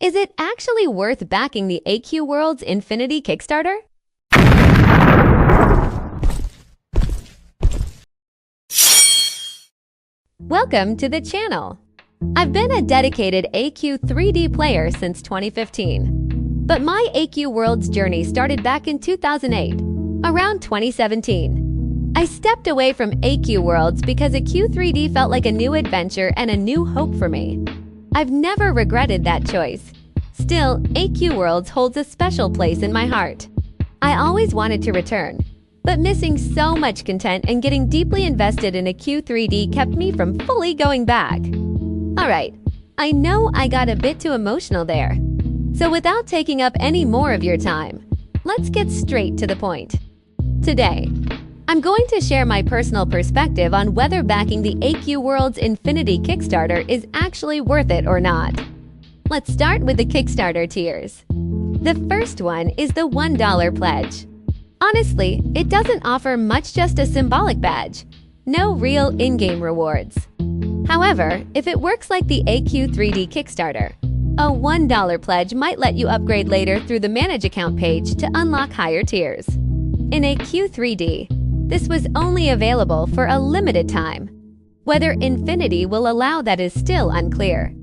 Is it actually worth backing the AQWorlds Infinity Kickstarter? Welcome to the channel. I've been a dedicated AQ 3D player since 2015, but my AQWorlds journey started back in 2008, around 2017. I stepped away from AQWorlds because a Q3D felt like a new adventure and a new hope for me. I've never regretted that choice. Still, AQWorlds holds a special place in my heart. I always wanted to return, but missing so much content and getting deeply invested in a Q3D kept me from fully going back. Alright, I know I got a bit too emotional there. So without taking up any more of your time, let's get straight to the point. Today, I'm going to share my personal perspective on whether backing the AQWorlds Infinity Kickstarter is actually worth it or not. Let's start with the Kickstarter tiers. The first one is the $1 pledge. Honestly, it doesn't offer much, just a symbolic badge. No real in-game rewards. However, if it works like the AQ3D Kickstarter, a $1 pledge might let you upgrade later through the Manage Account page to unlock higher tiers. In AQ3D, this was only available for a limited time. Whether Infinity will allow that is still unclear.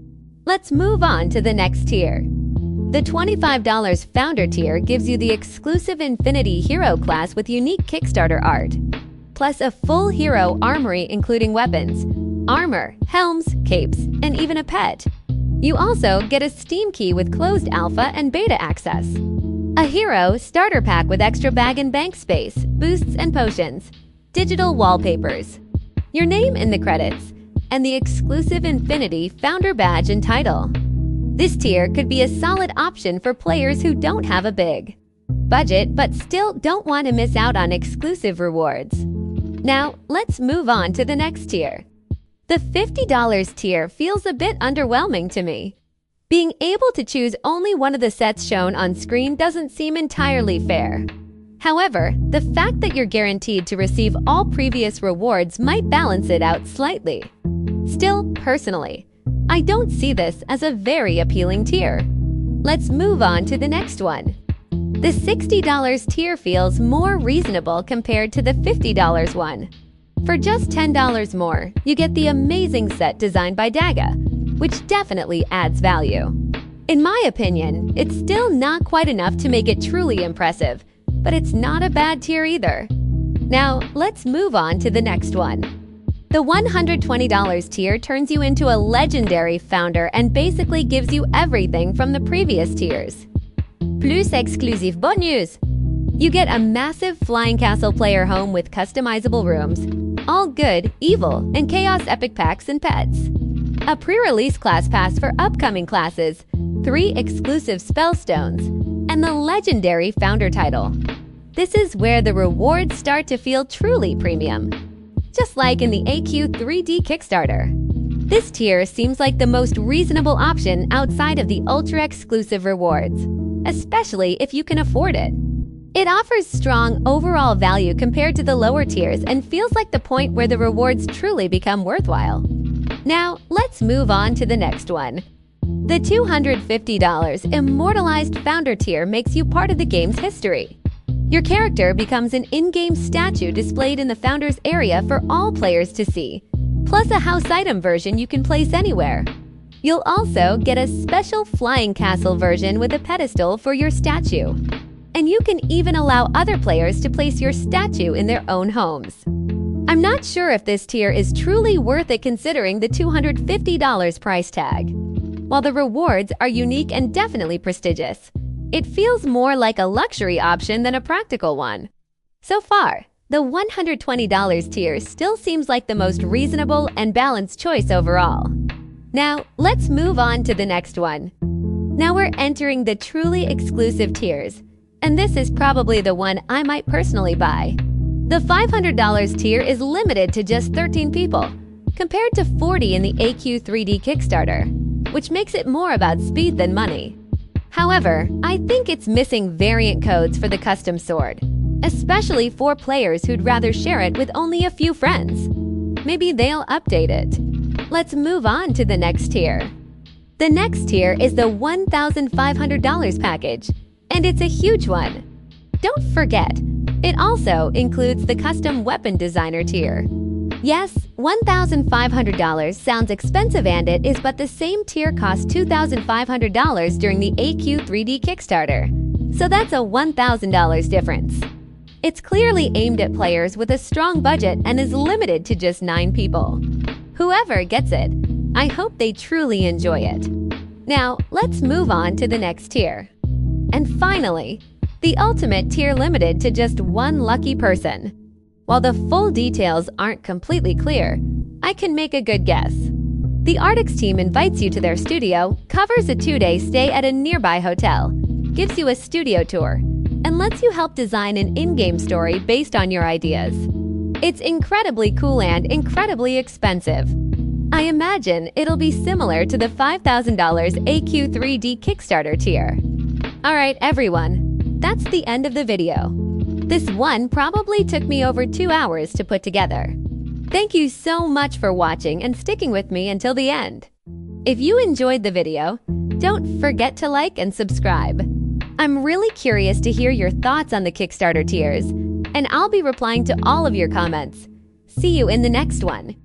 Let's move on to the next tier. The $25 Founder tier gives you the exclusive Infinity Hero class with unique Kickstarter art, plus a full hero armory including weapons, armor, helms, capes, and even a pet. You also get a Steam key with closed alpha and beta access, a hero starter pack with extra bag and bank space, boosts and potions, digital wallpapers, your name in the credits, and the exclusive Infinity Founder badge and title. This tier could be a solid option for players who don't have a big budget but still don't want to miss out on exclusive rewards. Now, let's move on to the next tier. The $50 tier feels a bit underwhelming to me. Being able to choose only one of the sets shown on screen doesn't seem entirely fair. However, the fact that you're guaranteed to receive all previous rewards might balance it out slightly. Still, personally, I don't see this as a very appealing tier. Let's move on to the next one. The $60 tier feels more reasonable compared to the $50 one. For just $10 more, you get the amazing set designed by Daga, which definitely adds value. In my opinion, it's still not quite enough to make it truly impressive, but it's not a bad tier either. Now, let's move on to the next one. The $120 tier turns you into a legendary founder and basically gives you everything from the previous tiers. Plus exclusive bonus! You get a massive flying castle player home with customizable rooms, all good, evil, and chaos epic packs and pets, a pre-release class pass for upcoming classes, 3 exclusive spellstones, and the legendary founder title. This is where the rewards start to feel truly premium. Just like in the AQ3D Kickstarter. This tier seems like the most reasonable option outside of the ultra-exclusive rewards, especially if you can afford it. It offers strong overall value compared to the lower tiers and feels like the point where the rewards truly become worthwhile. Now, let's move on to the next one. The $250 Immortalized Founder tier makes you part of the game's history. Your character becomes an in-game statue displayed in the Founders area for all players to see, plus a house item version you can place anywhere. You'll also get a special flying castle version with a pedestal for your statue. And you can even allow other players to place your statue in their own homes. I'm not sure if this tier is truly worth it considering the $250 price tag. While the rewards are unique and definitely prestigious, it feels more like a luxury option than a practical one. So far, the $120 tier still seems like the most reasonable and balanced choice overall. Now, let's move on to the next one. Now we're entering the truly exclusive tiers, and this is probably the one I might personally buy. The $500 tier is limited to just 13 people, compared to 40 in the AQ3D Kickstarter, which makes it more about speed than money. However, I think it's missing variant codes for the custom sword, especially for players who'd rather share it with only a few friends. Maybe they'll update it. Let's move on to the next tier. The next tier is the $1,500 package, and it's a huge one. Don't forget, it also includes the custom weapon designer tier. Yes, $1,500 sounds expensive, and it is, but the same tier cost $2,500 during the AQ3D Kickstarter. So that's a $1,000 difference. It's clearly aimed at players with a strong budget and is limited to just 9 people. Whoever gets it, I hope they truly enjoy it. Now, let's move on to the next tier. And finally, the ultimate tier, limited to just 1 lucky person. While the full details aren't completely clear, I can make a good guess. The Artix team invites you to their studio, covers a 2-day stay at a nearby hotel, gives you a studio tour, and lets you help design an in-game story based on your ideas. It's incredibly cool and incredibly expensive. I imagine it'll be similar to the $5,000 AQ3D Kickstarter tier. Alright everyone, that's the end of the video. This one probably took me over 2 hours to put together. Thank you so much for watching and sticking with me until the end. If you enjoyed the video, don't forget to like and subscribe. I'm really curious to hear your thoughts on the Kickstarter tiers, and I'll be replying to all of your comments. See you in the next one.